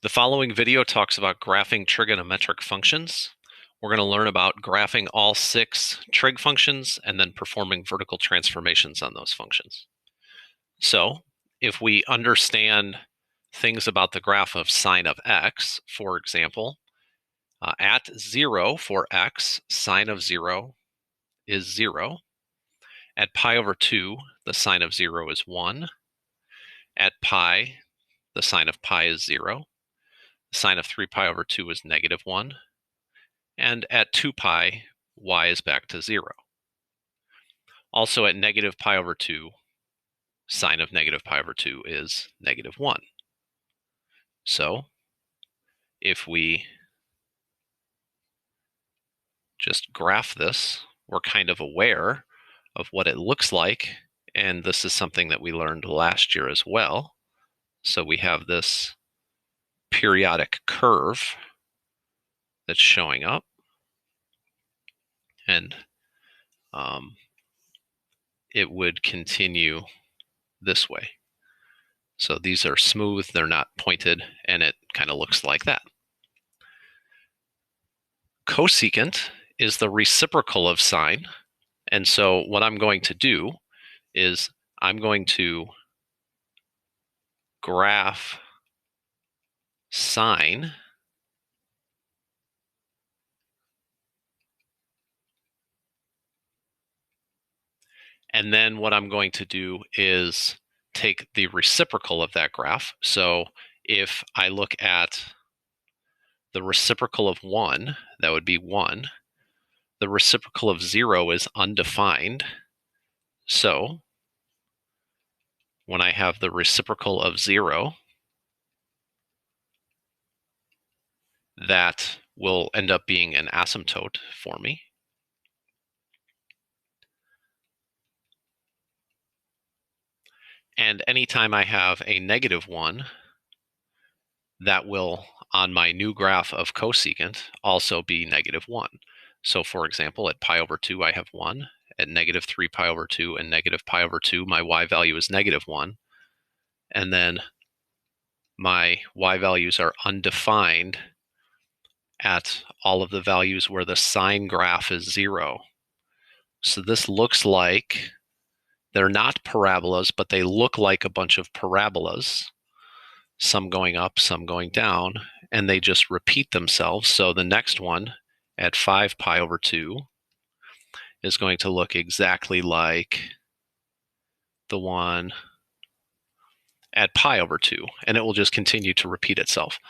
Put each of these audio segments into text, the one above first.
The following video talks about graphing trigonometric functions. We're going to learn about graphing all 6 trig functions and then performing vertical transformations on those functions. So, if we understand things about the graph of sine of x, for example, at 0 for x, sine of 0 is 0. At pi over 2, the sine of 0 is 1. At pi, the sine of pi is 0. Sine of 3 pi over 2 is -1. And at 2 pi, y is back to 0. Also at negative pi over 2, sine of negative pi over 2 is -1. So if we just graph this, we're kind of aware of what it looks like. And this is something that we learned last year as well. So we have this periodic curve that's showing up. And it would continue this way. So these are smooth, they're not pointed, and it kind of looks like that. Cosecant is the reciprocal of sine. And so what I'm going to do is I'm going to graph sine and then what I'm going to do is take the reciprocal of that graph. So if I look at the reciprocal of 1, that would be 1. The reciprocal of 0 is undefined. So when I have the reciprocal of 0, that will end up being an asymptote for me. And anytime I have a -1, that will, on my new graph of cosecant, also be -1. So for example, at pi over 2, I have 1. At -3 pi over 2 and negative pi over 2, my y value is -1. And then my y values are undefined at all of the values where the sine graph is 0. So this looks like, they're not parabolas, but they look like a bunch of parabolas, some going up, some going down, and they just repeat themselves. So the next one at 5 pi over 2 is going to look exactly like the one at pi over 2, and it will just continue to repeat itself.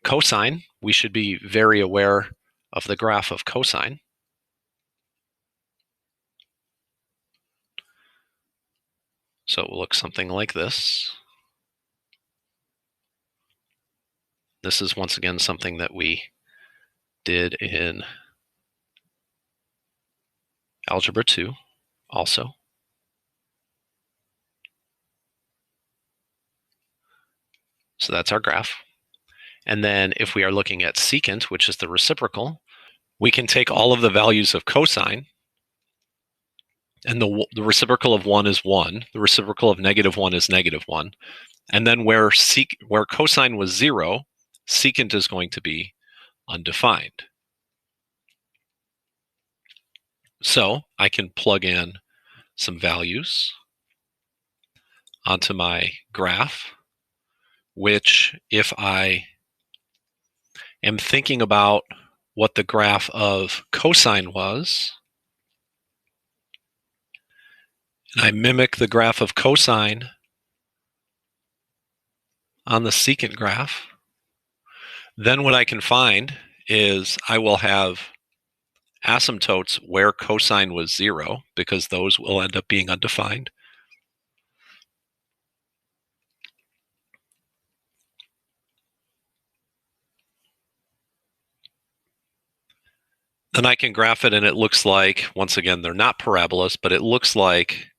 Cosine, we should be very aware of the graph of cosine. So it will look something like this. This is once again something that we did in Algebra 2 also. So that's our graph. And then if we are looking at secant, which is the reciprocal, we can take all of the values of cosine, and the reciprocal of 1 is 1. The reciprocal of -1 is -1. And then where cosine was 0, secant is going to be undefined. So I can plug in some values onto my graph, which if I am thinking about what the graph of cosine was, and I mimic the graph of cosine on the secant graph, then what I can find is I will have asymptotes where cosine was 0, because those will end up being undefined. Then I can graph it, and it looks like, once again, they're not parabolas, but it looks like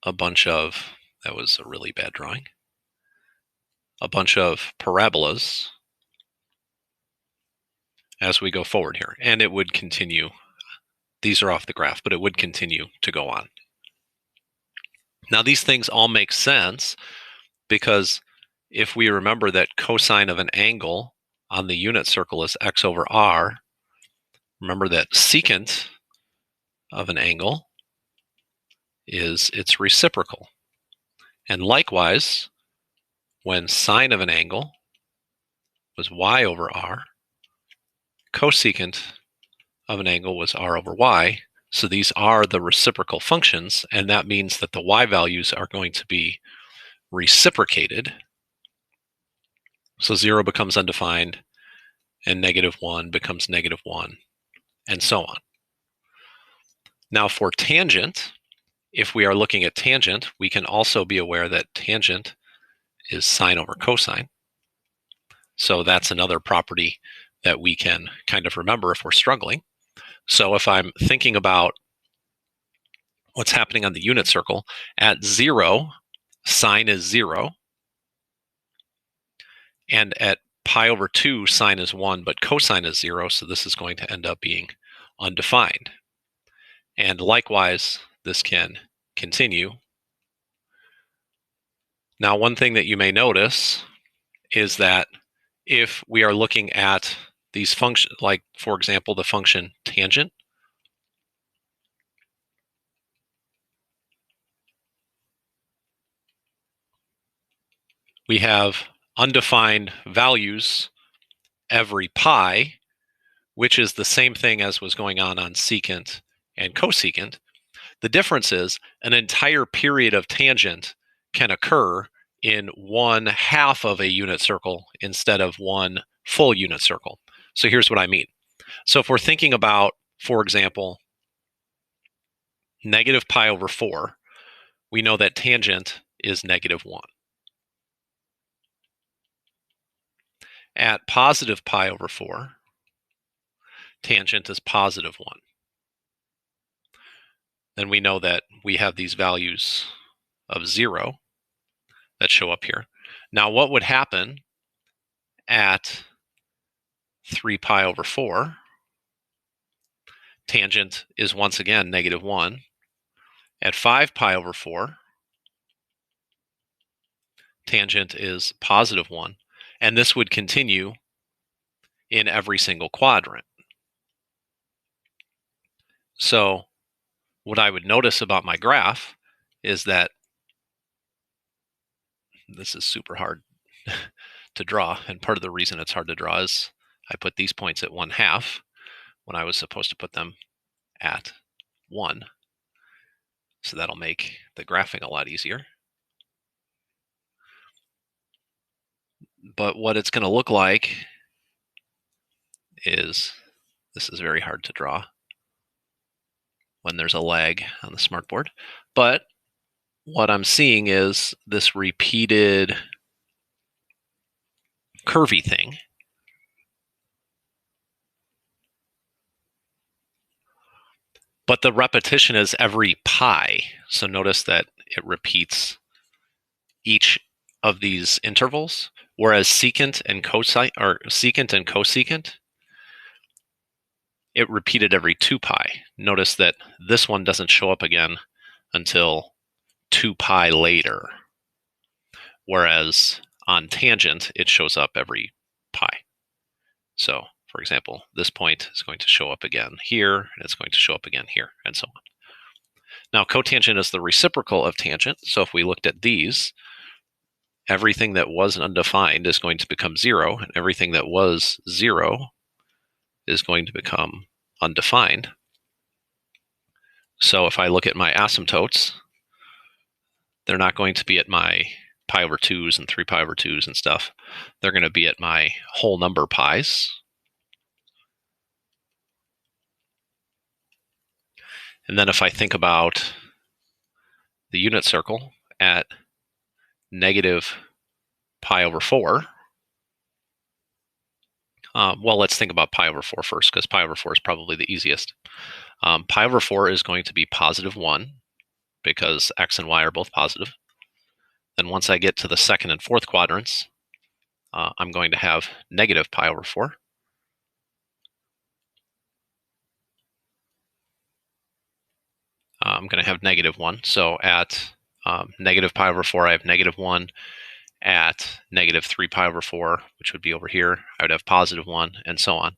a bunch of, that was a really bad drawing, a bunch of parabolas as we go forward here. And it would continue. These are off the graph, but it would continue to go on. Now, these things all make sense because if we remember that cosine of an angle on the unit circle is x over r, remember that secant of an angle is its reciprocal. And likewise, when sine of an angle was y over r, cosecant of an angle was r over y. So these are the reciprocal functions, and that means that the y values are going to be reciprocated. So 0 becomes undefined, and -1 becomes -1, and so on. Now for tangent, if we are looking at tangent, we can also be aware that tangent is sine over cosine. So that's another property that we can kind of remember if we're struggling. So if I'm thinking about what's happening on the unit circle, at 0, sine is 0. And at pi over 2, sine is 1, but cosine is 0, so this is going to end up being undefined. And likewise, this can continue. Now, one thing that you may notice is that if we are looking at these functions, like, for example, the function tangent, we have undefined values every pi, which is the same thing as was going on secant and cosecant. The difference is an entire period of tangent can occur in 1/2 of a unit circle instead of one full unit circle. So here's what I mean. So if we're thinking about, for example, negative pi over 4, we know that tangent is -1. At positive pi over 4, tangent is +1. Then we know that we have these values of 0 that show up here. Now, what would happen at 3 pi over 4? Tangent is once again -1. At 5 pi over 4, tangent is +1. And this would continue in every single quadrant. So what I would notice about my graph is that this is super hard to draw. And part of the reason it's hard to draw is I put these points at 1/2 when I was supposed to put them at 1. So that'll make the graphing a lot easier. But what it's going to look like is, this is very hard to draw when there's a lag on the smartboard. But what I'm seeing is this repeated curvy thing. But the repetition is every pi. So notice that it repeats each of these intervals, whereas secant and cosecant, it repeated every 2 pi. Notice that this one doesn't show up again until 2 pi later, whereas on tangent, it shows up every pi. So, for example, this point is going to show up again here, and it's going to show up again here, and so on. Now, cotangent is the reciprocal of tangent, so if we looked at these, everything that was undefined is going to become 0, and everything that was 0 is going to become undefined. So if I look at my asymptotes, they're not going to be at my pi over 2s and 3 pi over 2s and stuff. They're going to be at my whole number pi's. And then if I think about the unit circle at negative pi over 4, well, let's think about pi over 4 first, because pi over 4 is probably the easiest. Pi over 4 is going to be +1, because x and y are both positive. Then once I get to the second and fourth quadrants, I'm going to have negative pi over 4. I'm going to have -1. So at negative pi over 4, I have -1. at negative 3 pi over 4, which would be over here, I would have positive 1, and so on.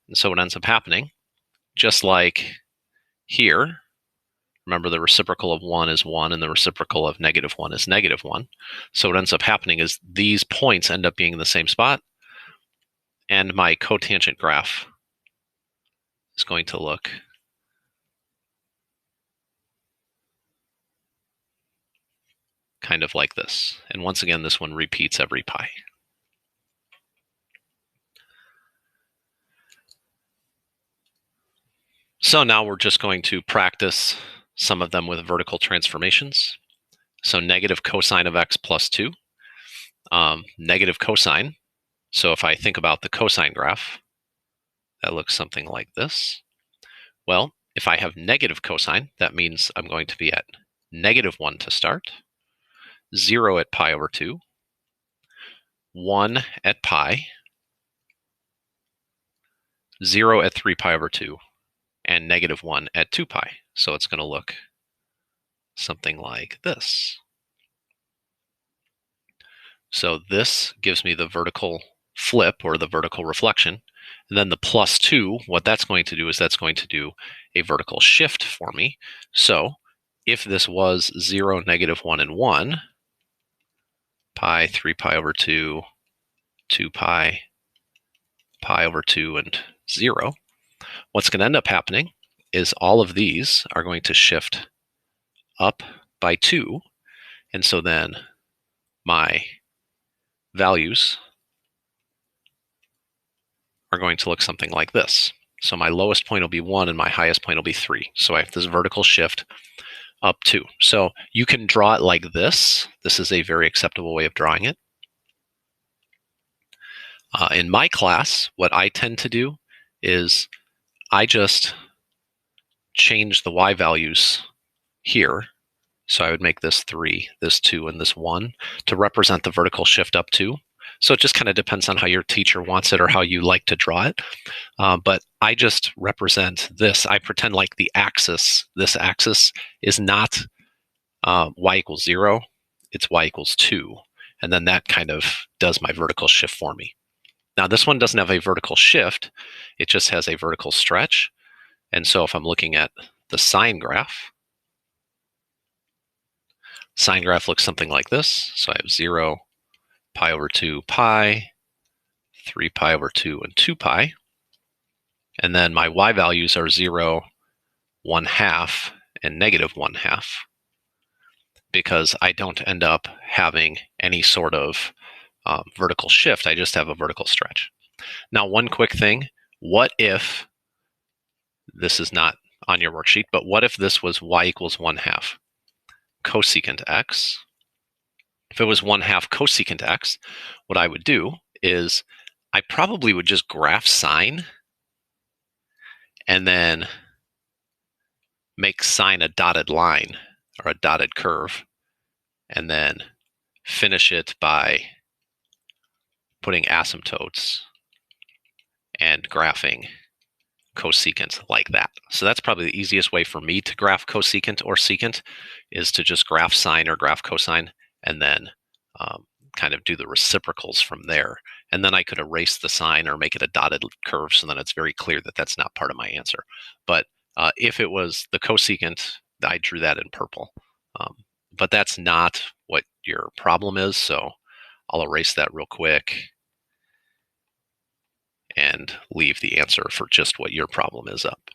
And so what ends up happening, just like here, remember the reciprocal of 1 is 1 and the reciprocal of negative 1 is negative 1. So what ends up happening is these points end up being in the same spot, and my cotangent graph is going to look kind of like this. And once again, this one repeats every pi. So now we're just going to practice some of them with vertical transformations. So negative cosine of x plus 2. Negative cosine. So if I think about the cosine graph, that looks something like this. Well, if I have negative cosine, that means I'm going to be at negative 1 to start, 0 at pi over 2, 1 at pi, 0 at 3 pi over 2, and negative 1 at 2 pi. So it's going to look something like this. So this gives me the vertical flip or the vertical reflection. And then the plus 2, what that's going to do is that's going to do a vertical shift for me. So if this was 0, negative 1, and 1, pi, 3 pi over 2, 2 pi, pi over 2, and 0, what's going to end up happening is all of these are going to shift up by 2. And so then my values are going to look something like this. So my lowest point will be 1 and my highest point will be 3. So I have this vertical shift up 2. So you can draw it like this. This is a very acceptable way of drawing it. In my class, what I tend to do is I just change the y values here. So I would make this 3, this 2, and this 1 to represent the vertical shift up 2. So it just kind of depends on how your teacher wants it or how you like to draw it. But I just represent this. I pretend like the axis, this axis is not y equals 0, it's y equals 2. And then that kind of does my vertical shift for me. Now this one doesn't have a vertical shift, it just has a vertical stretch. And so if I'm looking at the sine graph looks something like this. So I have 0, pi over 2 pi, 3 pi over 2, and 2 pi. And then my y values are 0, 1/2, and negative 1/2, because I don't end up having any sort of vertical shift. I just have a vertical stretch. Now, one quick thing, what if, this is not on your worksheet, but what if this was y equals 1/2 cosecant x? If it was 1/2 cosecant x, what I would do is I probably would just graph sine and then make sine a dotted line or a dotted curve, and then finish it by putting asymptotes and graphing cosecant like that. So that's probably the easiest way for me to graph cosecant or secant, is to just graph sine or graph cosine and then kind of do the reciprocals from there. And then I could erase the sine or make it a dotted curve, so then it's very clear that that's not part of my answer. But if it was the cosecant, I drew that in purple. But that's not what your problem is, so I'll erase that real quick and leave the answer for just what your problem is up.